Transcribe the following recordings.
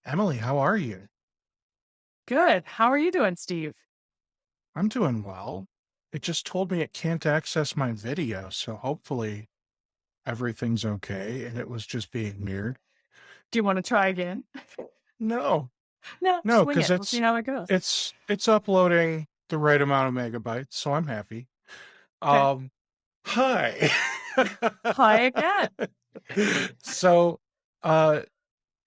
Emily, how are you? Good. How are you doing, Steve? I'm doing well. It just told me it can't access my video, so hopefully everything's okay and it was just being weird. Do you want to try again? No, No, no, swing because it. We'll see how it goes. it's uploading the right amount of megabytes, so I'm happy. Okay. Um, Hi. Hi again. So, uh,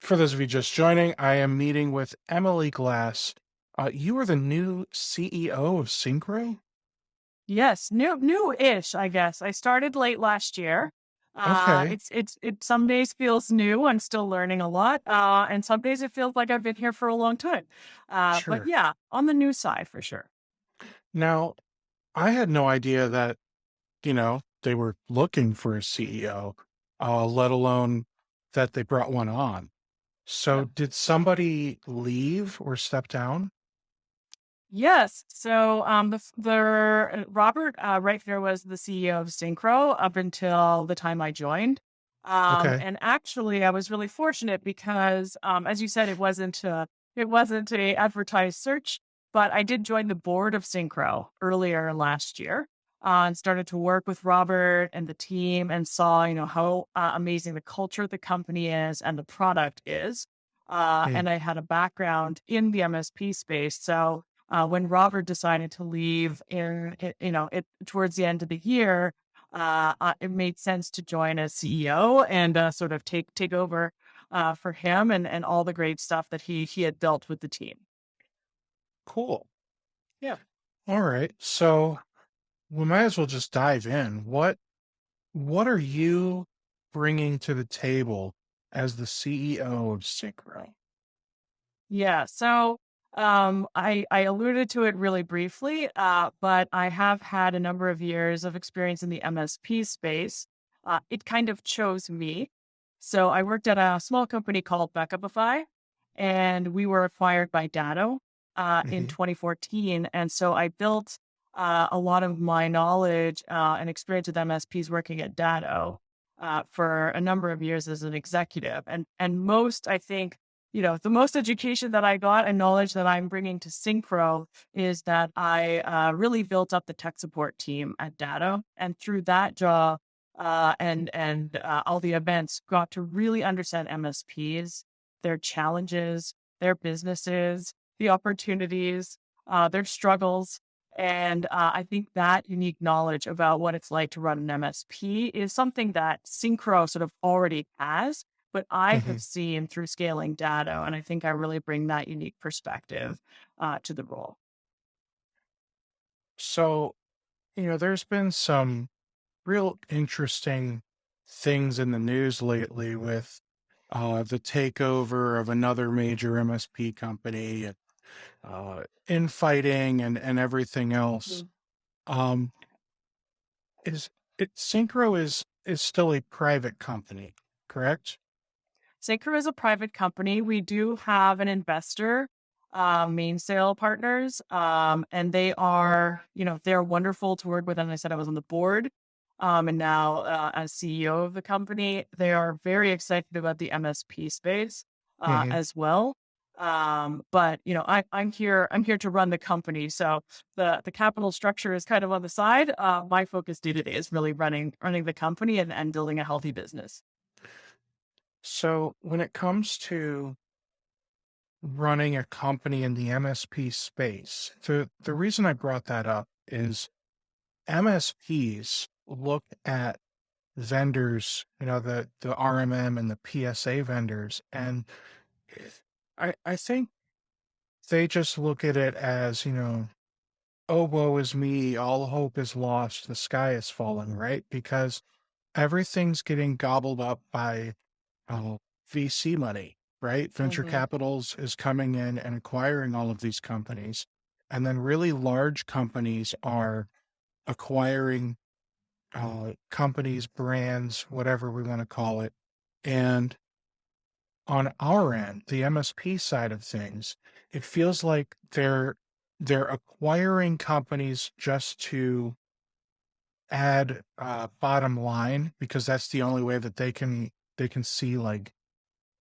for those of you just joining, I am meeting with Emily Glass. You are the new CEO of Syncro? Yes, new-ish, I guess. I started late last year. Okay, It some days feels new. I'm still learning a lot. And some days it feels like I've been here for a long time. But sure. yeah, on the new side for sure. Now, I had no idea that, they were looking for a CEO, let alone that they brought one on. Yeah. So did somebody leave or step down? Yes. So Robert right there was the CEO of Syncro up until the time I joined. Okay. And actually I was really fortunate because as you said, it wasn't a advertised search, but I did join the board of Syncro earlier last year. And started to work with Robert and the team and saw, how amazing the culture of the company is and the product is. Hmm. And I had a background in the MSP space. So when Robert decided to leave towards the end of the year, it made sense to join as CEO and sort of take over for him and all the great stuff that he had built with the team. Cool. Yeah. All right. So we might as well just dive in. What are you bringing to the table as the CEO of Synchro? Yeah. So I alluded to it really briefly, but I have had a number of years of experience in the MSP space. It kind of chose me. So I worked at a small company called Backupify, and we were acquired by Datto in Hmm. 2014. And so I built a lot of my knowledge and experience with MSPs working at Datto for a number of years as an executive. And most, I think, the most education that I got and knowledge that I'm bringing to Syncro is that I really built up the tech support team at Datto, and through that job and all the events, got to really understand MSPs, their challenges, their businesses, the opportunities, their struggles. And I think that unique knowledge about what it's like to run an MSP is something that Syncro sort of already has, but I Hmm. have seen through scaling data. And I think I really bring that unique perspective to the role. So, there's been some real interesting things in the news lately with the takeover of another major MSP company, and infighting and everything else. Mhm. Um, is it Syncro is still a private company, correct? Syncro is a private company. We do have an investor, Mainsail Partners, and they're wonderful to work with. And I said I was on the board, and now as CEO of the company, they are very excited about the MSP space Hmm. as well. But I'm here. I'm here to run the company, so the capital structure is kind of on the side. My focus day to day is really running the company and building a healthy business. So when it comes to running a company in the MSP space, the reason I brought that up is MSPs look at vendors, the RMM and the PSA vendors, and I think they just look at it as, oh, woe is me, all hope is lost, the sky is falling, right? Because everything's getting gobbled up by uh, VC money, right? Venture Hmm. capitals is coming in and acquiring all of these companies. And then really large companies are acquiring companies, brands, whatever we want to call it. And on our end, the MSP side of things, it feels like they're acquiring companies just to add bottom line because that's the only way that they can see like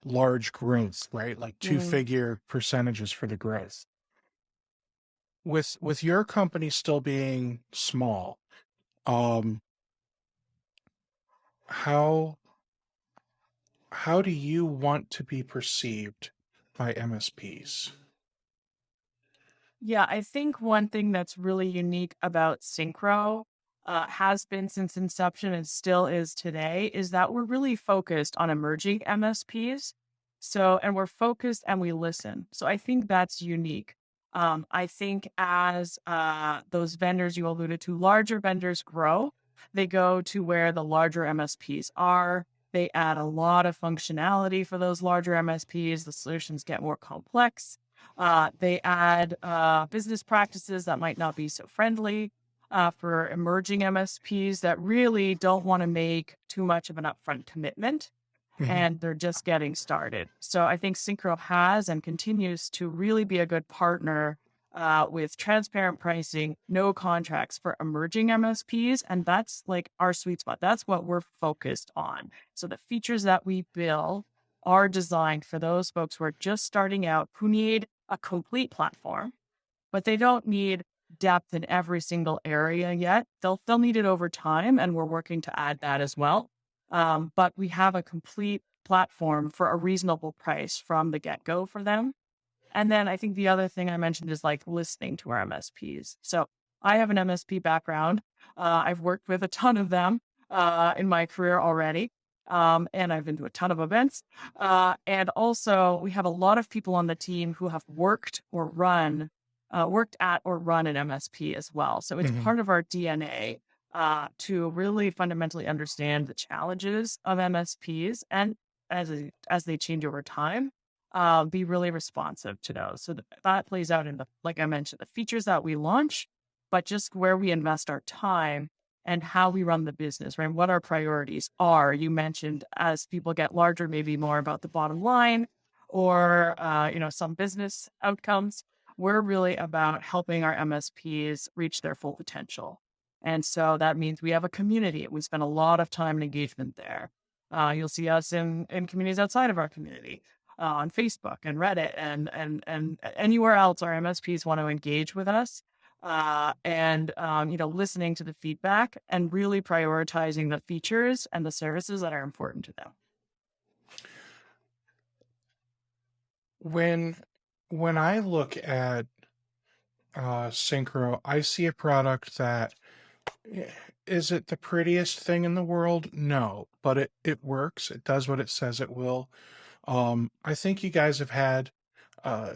large growth, right? Like Mm. two-figure percentages for the growth. With your company still being small, um, how how do you want to be perceived by MSPs? Yeah, I think one thing that's really unique about Syncro has been since inception and still is today is that we're really focused on emerging MSPs. So, and we're focused and we listen. So I think that's unique. I think as those vendors you alluded to, larger vendors grow, they go to where the larger MSPs are. They add a lot of functionality for those larger MSPs. The solutions get more complex. They add business practices that might not be so friendly for emerging MSPs that really don't want to make too much of an upfront commitment Mhm. and they're just getting started. So I think Syncro has and continues to really be a good partner with transparent pricing, no contracts for emerging MSPs. And that's like our sweet spot. That's what we're focused on. So the features that we build are designed for those folks who are just starting out, who need a complete platform, but they don't need depth in every single area yet. They'll need it over time, and we're working to add that as well. But we have a complete platform for a reasonable price from the get go for them. And then I think the other thing I mentioned is like listening to our MSPs. So I have an MSP background. I've worked with a ton of them in my career already. And I've been to a ton of events. And also, we have a lot of people on the team who have worked at or run an MSP as well. So it's Mhm. part of our DNA to really fundamentally understand the challenges of MSPs and as they change over time be really responsive to those. So that plays out in the, like I mentioned, the features that we launch, but just where we invest our time and how we run the business, right? What our priorities are. You mentioned as people get larger, maybe more about the bottom line or, some business outcomes. We're really about helping our MSPs reach their full potential. And so that means we have a community. We spend a lot of time and engagement there. You'll see us in communities outside of our community on Facebook and Reddit and anywhere else our MSPs want to engage with us. Listening to the feedback and really prioritizing the features and the services that are important to them. When when I look at Syncro, I see a product that eh, is it the prettiest thing in the world? No, but it works. It does what it says it will. I think you guys have had uh,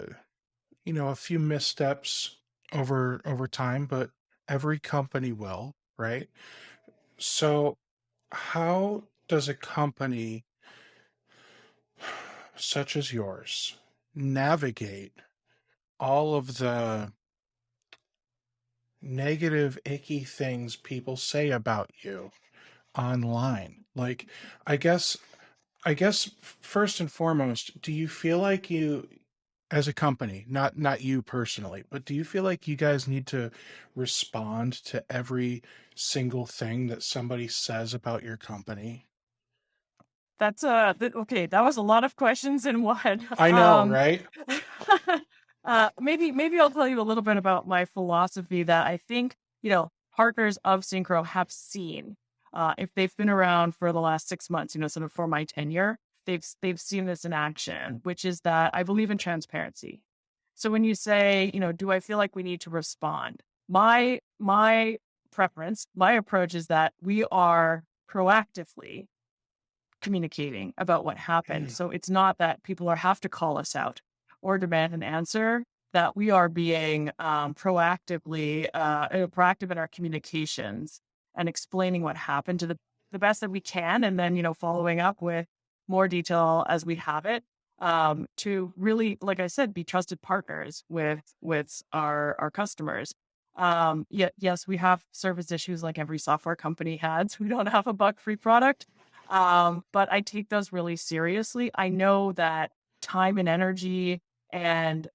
a few missteps over time, but every company will, right? So how does a company such as yours navigate all of the negative, icky things people say about you online? Like, I guess, first and foremost, do you feel like you, as a company, not you personally, but do you feel like you guys need to respond to every single thing that somebody says about your company? Okay. That was a lot of questions in one. I know, right? Maybe I'll tell you a little bit about my philosophy that I think partners of Syncro have seen. If they've been around for the last 6 months, sort of for my tenure, they've seen this in action, which is that I believe in transparency. So when you say, do I feel like we need to respond? My preference, my approach is that we are proactively communicating about what happened. So it's not that people have to call us out or demand an answer. That we are being proactive in our communications and explaining what happened to the best that we can, and then following up with more detail as we have it to really, like I said, be trusted partners with our customers. Yes, we have service issues like every software company has. We don't have a bug-free product. But I take those really seriously. I know that time and energy and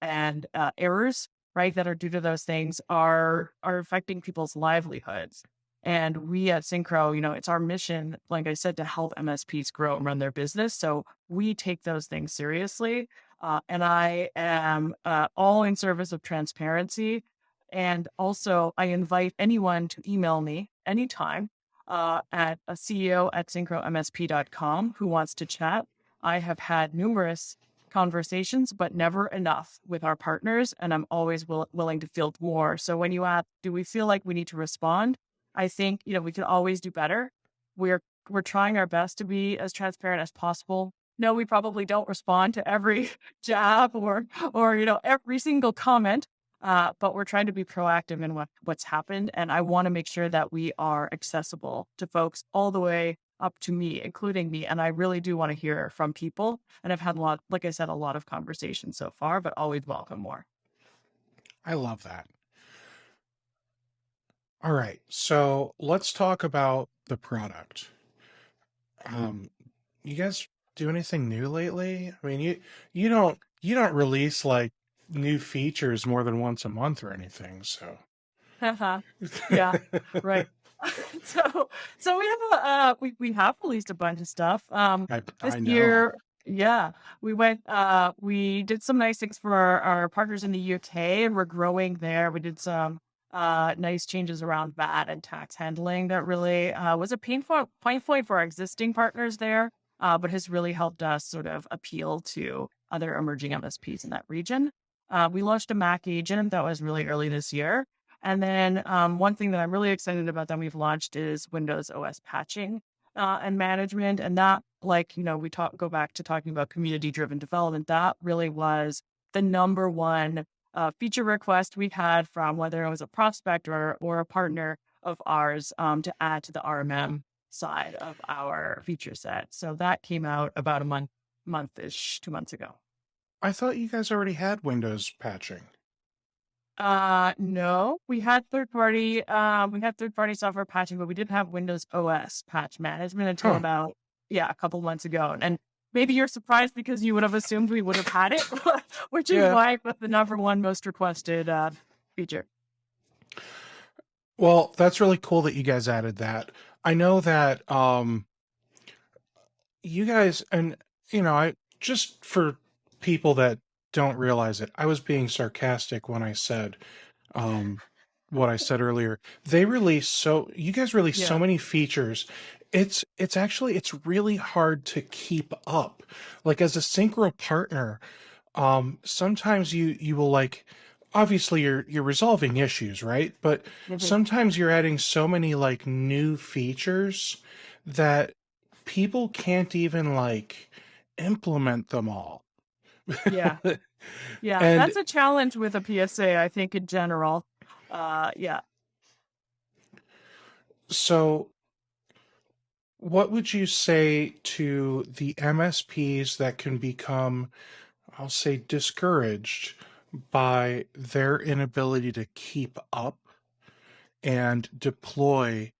errors, right, that are due to those things are affecting people's livelihoods. And we at Syncro, it's our mission, like I said, to help MSPs grow and run their business. So we take those things seriously. And I am all in service of transparency. And also, I invite anyone to email me anytime at a CEO at syncromsp.com who wants to chat. I have had numerous conversations, but never enough with our partners. And I'm always willing to field more. So when you ask, do we feel like we need to respond? I think, we can always do better. We're trying our best to be as transparent as possible. No, we probably don't respond to every jab or every single comment. But we're trying to be proactive in what's happened. And I want to make sure that we are accessible to folks all the way up to me, including me. And I really do want to hear from people. And I've had like I said, a lot of conversations so far, but always welcome more. I love that. All right. So let's talk about the product. You guys do anything new lately? I mean, you don't release like new features more than once a month or anything. So yeah, right. so we have released a bunch of stuff. This I know. year, yeah, we did some nice things for our partners in the UK, and we're growing there. We did some nice changes around VAT and tax handling that really was a pain point for our existing partners there, but has really helped us sort of appeal to other emerging MSPs in that region. We launched a Mac agent that was really early this year. And then one thing that I'm really excited about that we've launched is Windows OS patching and management. And that, go back to talking about community-driven development, that really was the number one feature request we've had from whether it was a prospect or a partner of ours to add to the RMM side of our feature set. So that came out about a month-ish, 2 months ago. I thought you guys already had Windows patching. No, we had third party software patching, but we didn't have Windows OS patch management until about a couple months ago. And maybe you're surprised because you would have assumed we would have had it, which is why it was the number one most requested feature. Well, that's really cool that you guys added that. I know that you guys, and I just for people that don't realize it, I was being sarcastic when I said what I said earlier. You guys release so many features. It's really hard to keep up. Like as a Syncro partner, sometimes you will obviously you're resolving issues, right? But sometimes you're adding so many new features that people can't even implement them all. Yeah. Yeah. And that's a challenge with a PSA, I think, in general. Yeah. So what would you say to the MSPs that can become, I'll say, discouraged by their inability to keep up and deploy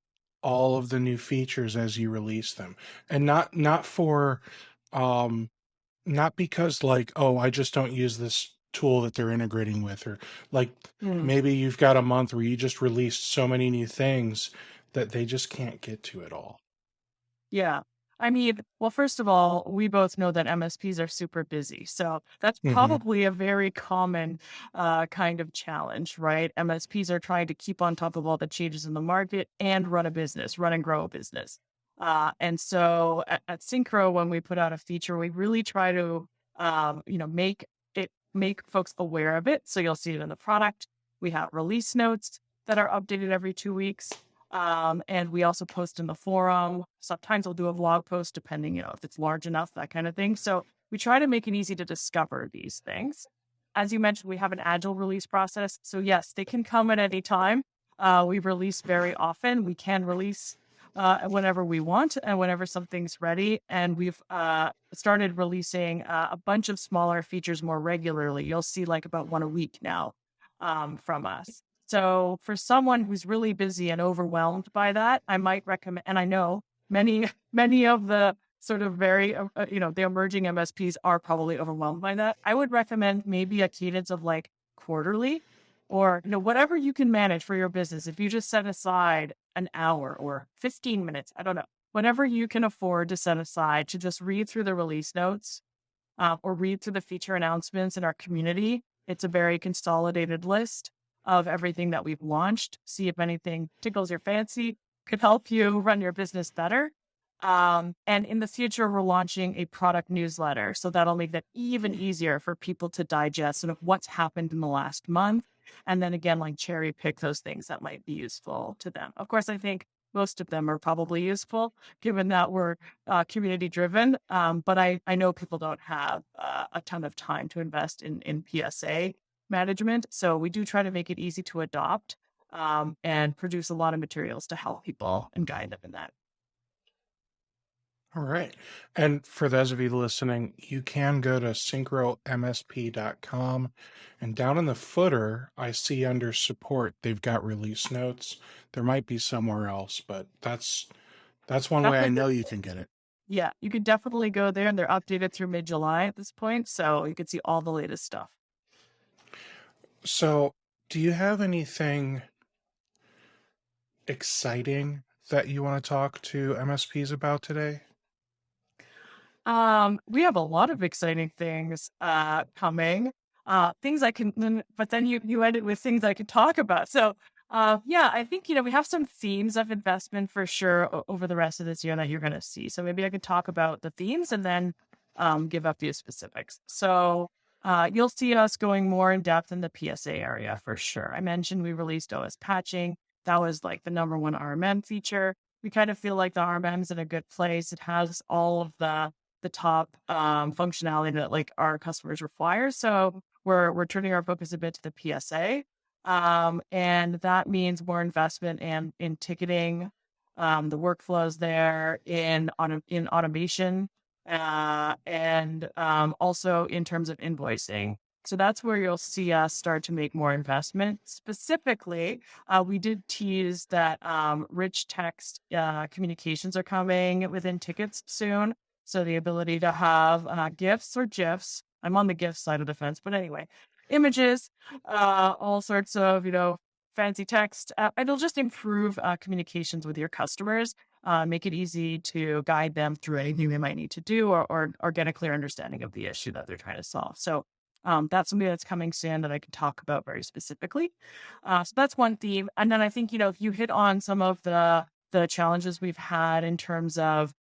all of the new features as you release them? And not because I just don't use this tool that they're integrating with, or maybe you've got a month where you just released so many new things that they just can't get to it all. Yeah. I mean, well, first of all, we both know that MSPs are super busy. So that's probably a very common kind of challenge, right? MSPs are trying to keep on top of all the changes in the market and run and grow a business. And so at Syncro, when we put out a feature, we really try to, make folks aware of it. So you'll see it in the product. We have release notes that are updated every 2 weeks. And we also post in the forum. Sometimes we'll do a blog post, depending, if it's large enough, that kind of thing. So we try to make it easy to discover these things. As you mentioned, we have an agile release process. So yes, they can come at any time. We release very often. We can release whenever we want and whenever something's ready. And we've started releasing a bunch of smaller features more regularly. You'll see about one a week now from us. So for someone who's really busy and overwhelmed by that, I might recommend, and I know many of the sort of very, the emerging MSPs are probably overwhelmed by that. I would recommend maybe a cadence of quarterly or, whatever you can manage for your business. If you just set aside an hour or 15 minutes, I don't know, whatever you can afford to set aside to just read through the release notes or read through the feature announcements in our community. It's a very consolidated list of everything that we've launched. See if anything tickles your fancy, could help you run your business better. And in the future, we're launching a product newsletter. So that'll make that even easier for people to digest sort of what's happened in the last month. And then again, like cherry pick those things that might be useful to them. Of course, I think most of them are probably useful given that we're community driven. But I know people don't have a ton of time to invest in PSA management. So we do try to make it easy to adopt and produce a lot of materials to help people and guide them in that. All right. And for those of you listening, you can go to syncromsp.com, and down in the footer, I see under support, they've got release notes. There might be somewhere else, but that's one way I know you can get it. Yeah, you can definitely go there, and they're updated through mid-July at this point, so you can see all the latest stuff. So, do you have anything exciting that you want to talk to MSPs about today? We have a lot of exciting things coming. Things I can, but then you ended with things I could talk about. So, yeah, I think we have some themes of investment for sure over the rest of this year that you're going to see. So maybe I could talk about the themes and then give a few specifics. So, you'll see us going more in depth in the PSA area for sure. I mentioned we released OS patching. That was like the number one RMM feature. We kind of feel like the RMM is in a good place. It has all of the top functionality that like our customers require. So we're turning our focus a bit to the PSA. And that means more investment in ticketing, the workflows there in automation, and also in terms of invoicing. So that's where you'll see us start to make more investment. Specifically, we did tease that rich text communications are coming within tickets soon. So the ability to have GIFs or GIFs. I'm on the GIF side of the fence, but anyway, images, all sorts of, fancy text. It'll just improve communications with your customers, make it easy to guide them through anything they might need to do or get a clear understanding of the issue that they're trying to solve. So that's something that's coming soon that I can talk about very specifically. So that's one theme. And then I think, if you hit on some of the challenges we've had in terms of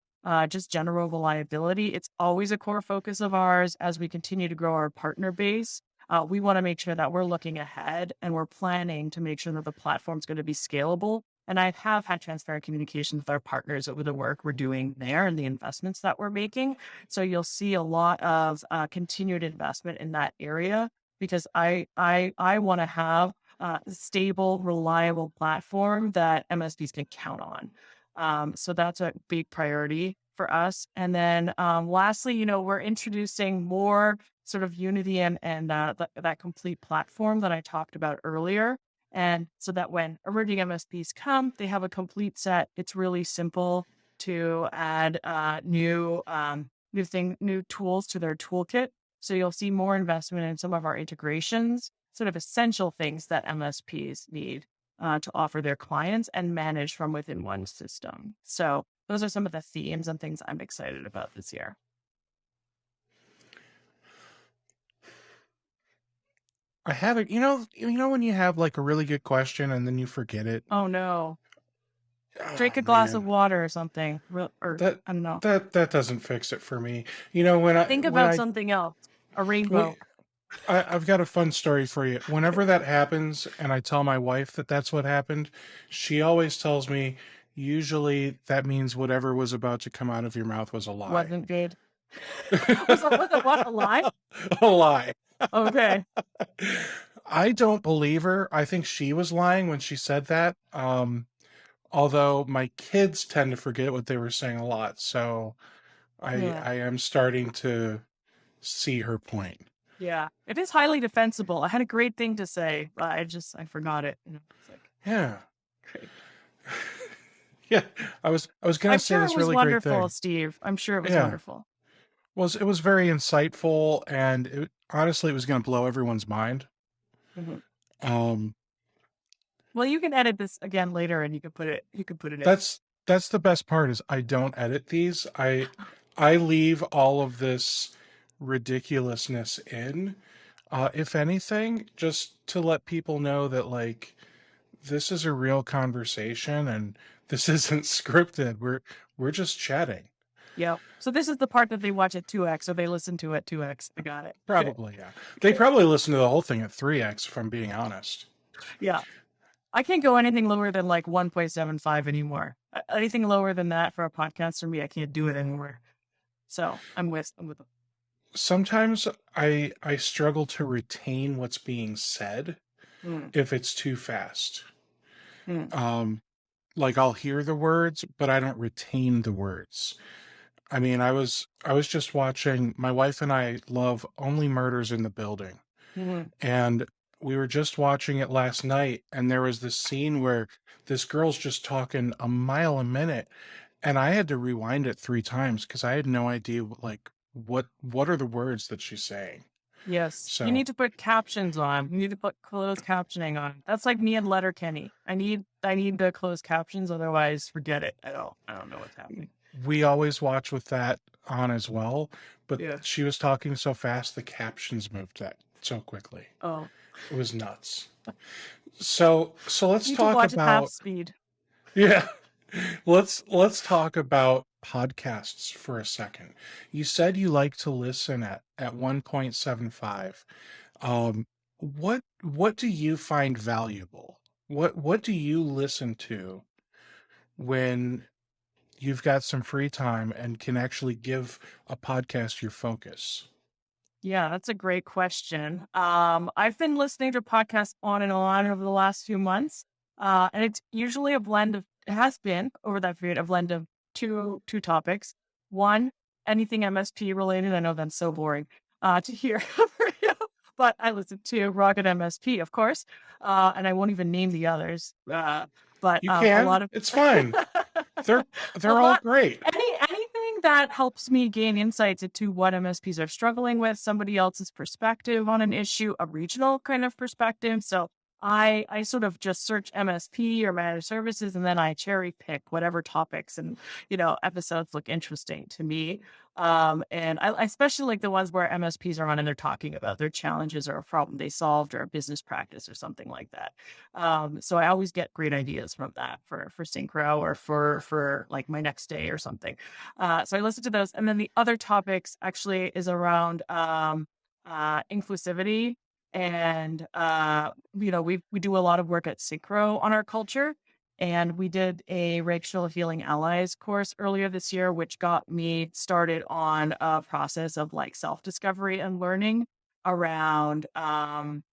just general reliability. It's always a core focus of ours as we continue to grow our partner base. We want to make sure that we're looking ahead and we're planning to make sure that the platform's going to be scalable. And I have had transparent communication with our partners over the work we're doing there and the investments that we're making. So you'll see a lot of continued investment in that area because I want to have a stable, reliable platform that MSPs can count on. So that's a big priority for us. And then lastly, we're introducing more sort of Unity and that complete platform that I talked about earlier. And so that when emerging MSPs come, they have a complete set. It's really simple to add new tools to their toolkit. So you'll see more investment in some of our integrations, sort of essential things that MSPs need to offer their clients and manage from within one system. So those are some of the themes and things I'm excited about this year. I have it. When you have like a really good question and then you forget it. Oh no! Drink a glass of water or something, or That I don't know. that doesn't fix it for me. When Think when about I something else. A when, rainbow. I've got a fun story for you. Whenever that happens, and I tell my wife that that's what happened, she always tells me, usually that means whatever was about to come out of your mouth was a lie. Wasn't good. was it what, a lie? A lie. Okay. I don't believe her. I think she was lying when she said that. Although my kids tend to forget what they were saying a lot, so I am starting to see her point. Yeah, it is highly defensible. I had a great thing to say, but I forgot it. Yeah. Great. Yeah, I was going to say this really great thing. I'm sure it was wonderful, Steve. I'm sure it was wonderful. Well, it was very insightful, and honestly, it was going to blow everyone's mind. Mm-hmm. Well, you can edit this again later, and you can put it. You can put it in. That's the best part is I don't edit these. I leave all of this ridiculousness in. If anything, just to let people know that like this is a real conversation and this isn't scripted. We're just chatting. Yep. So this is the part that they watch at 2x, or they listen to at 2x. I got it. Okay. Probably, yeah. They probably listen to the whole thing at 3x, if I'm being honest. Yeah. I can't go anything lower than like 1.75 anymore. Anything lower than that for a podcast for me, I can't do it anymore. So I'm with them. Sometimes I struggle to retain what's being said Mm, if it's too fast. mm. Like I'll hear the words, but I don't retain the words. I mean, I was just watching, my wife and I love Only Murders in the Building. Mhm. And we were just watching it last night, and there was this scene where this girl's just talking a mile a minute, and I had to rewind it 3 times because I had no idea like what are the words that she's saying. Yes. You So need to put captions on. You need to put closed captioning on. That's like me and Letterkenny. I need the closed captions, otherwise forget it. I don't know what's happening. we always watch with that on as well, but Yeah. she was talking so fast the captions moved that so quickly. Oh. It was nuts. So let's You need to talk watch at half about speed. yeah. Let's talk about podcasts for a second. You said you like to listen at 1.75. What do you find valuable? What do you listen to when you've got some free time and can actually give a podcast your focus? Yeah, that's a great question. I've been listening to podcasts on and on over the last few months, and it's usually a blend of. It has been over that period a blend of two topics. One, anything MSP related. I know that's so boring to hear for you, but I listen to Rocket MSP, of course, and I won't even name the others. But You a can. lot of It's fine. They're a they're all lot great. anything that helps me gain insights into what MSPs are struggling with, somebody else's perspective on an issue, a regional kind of perspective. So I sort of just search MSP or managed services, and then I cherry pick whatever topics and episodes look interesting to me. And I especially like the ones where MSPs are on and they're talking about their challenges or a problem they solved or a business practice or something like that. So I always get great ideas from that for Syncro or for like my next day or something. So I listen to those, and then the other topics actually is around inclusivity, and we do a lot of work at Syncro on our culture. And we did a Racial Healing Allies course earlier this year, which got me started on a process of like self-discovery and learning around racism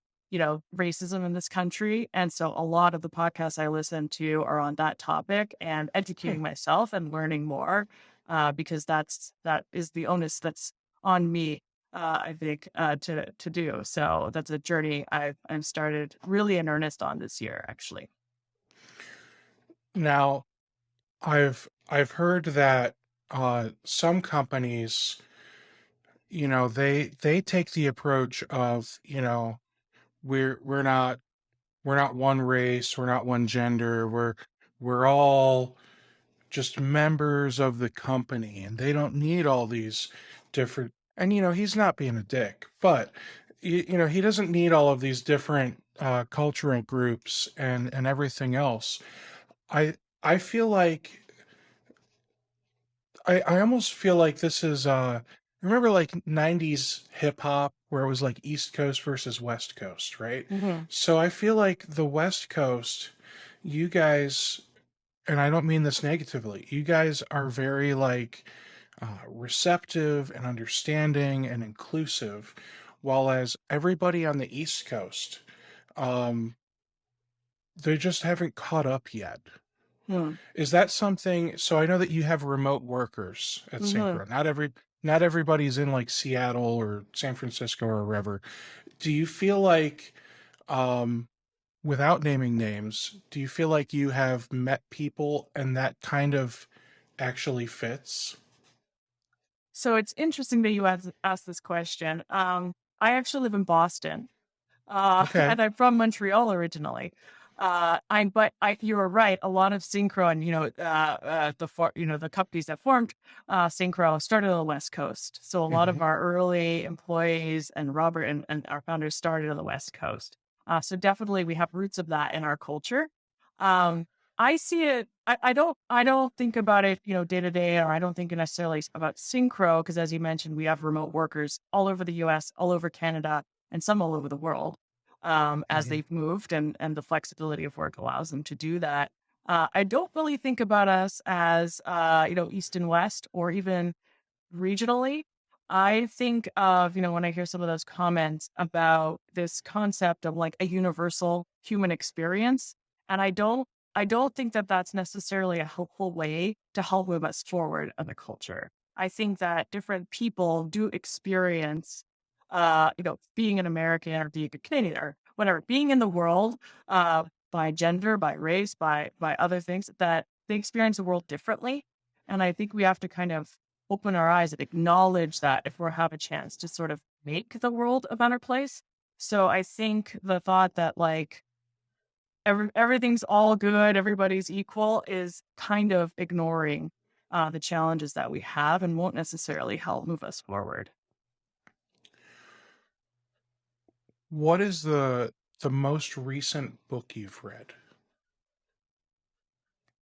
in this country. And so a lot of the podcasts I listen to are on that topic and Hmm. educating myself and learning more, because that is the onus that's on me, I think, to do. So that's a journey I've started really in earnest on this year, actually. Now, I've heard that some companies, they take the approach of, we're not one race, we're not one gender, we're all just members of the company, and they don't need all these different. And he's not being a dick, but he doesn't need all of these different cultural groups and everything else. I feel like I almost feel like this is remember like 90s hip hop where it was like East Coast versus West Coast, right? Hmm. So I feel like the West Coast, you guys, and I don't mean this negatively, you guys are very like receptive and understanding and inclusive, while as everybody on the East Coast, um, they just haven't caught up yet. Hmm. Is that something? So I know that you have remote workers at Hmm. Syncro. Not everybody's in like Seattle or San Francisco or wherever. Do you feel like, um, without naming names, do you feel like you have met people and that kind of actually fits? So it's interesting that you asked this question. I actually live in Boston, Okay. and I'm from Montreal originally. You were right. A lot of Syncro and the companies that formed Syncro started on the West Coast. So a lot of Hmm. our early employees and Robert and our founders started on the West Coast. So definitely we have roots of that in our culture. Um, I see it. I don't think about it, day to day, or I don't think necessarily about Syncro because, as you mentioned, we have remote workers all over the U.S., all over Canada, and some all over the world as Hmm. they've moved and the flexibility of work allows them to do that. I don't really think about us as, East and West or even regionally. I think of, when I hear some of those comments about this concept of like a universal human experience. And I don't think that that's necessarily a helpful way to help move us forward in the culture. I think that different people do experience, being an American or being a Canadian or whatever, being in the world, by gender, by race, by other things that they experience the world differently. And I think we have to kind of open our eyes and acknowledge that if we have a chance to sort of make the world a better place. So I think the thought that like everything's all good, everybody's equal is kind of ignoring the challenges that we have and won't necessarily help move us forward. What is the most recent book you've read?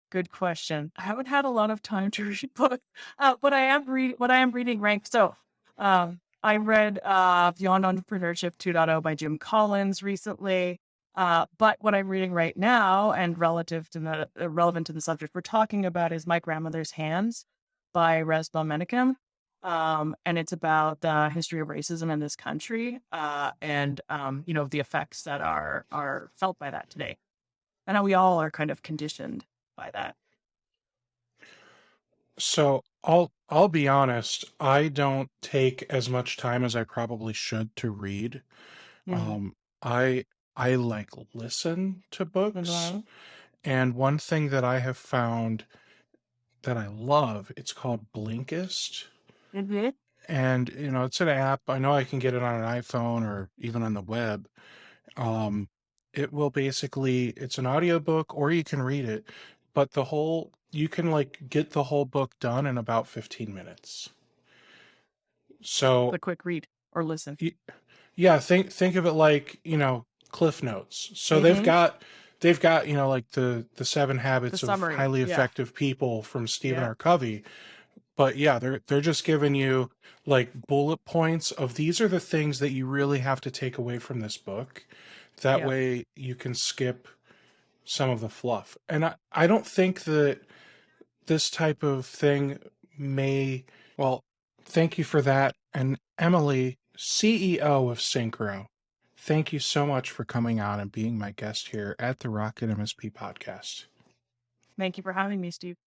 Good question. I haven't had a lot of time to read books, but what I am reading right. So, I read Beyond Entrepreneurship 2.0 by Jim Collins recently. But what I'm reading right now, and relative to the relevant to the subject we're talking about, is My Grandmother's Hands by Resma Menakem. And it's about the history of racism in this country, and the effects that are felt by that today, and how we all are kind of conditioned by that. So I'll be honest, I don't take as much time as I probably should to read. Mm-hmm. Um, I I like listen to books, and one thing that I have found that I love, it's called Blinkist. Mm-hmm. And it's an app. I know I can get it on an iPhone or even on the web. Um, it will basically, it's an audiobook or you can read it, but you can like get the whole book done in about 15 minutes. So, The quick read or listen. y- yeah, think of it like, Cliff Notes. So Mm-hmm. they've got, like the seven The habits of summary. highly Yeah. effective people from Stephen Yeah. R. Covey. But yeah, they're just giving you like bullet points of these are the things that you really have to take away from this book. That Yeah. way you can skip some of the fluff. And I don't think that this type of thing may, well, thank you for that. And Emily, CEO of Syncro, thank you so much for coming on and being my guest here at the Rocket MSP podcast. Thank you for having me, Steve.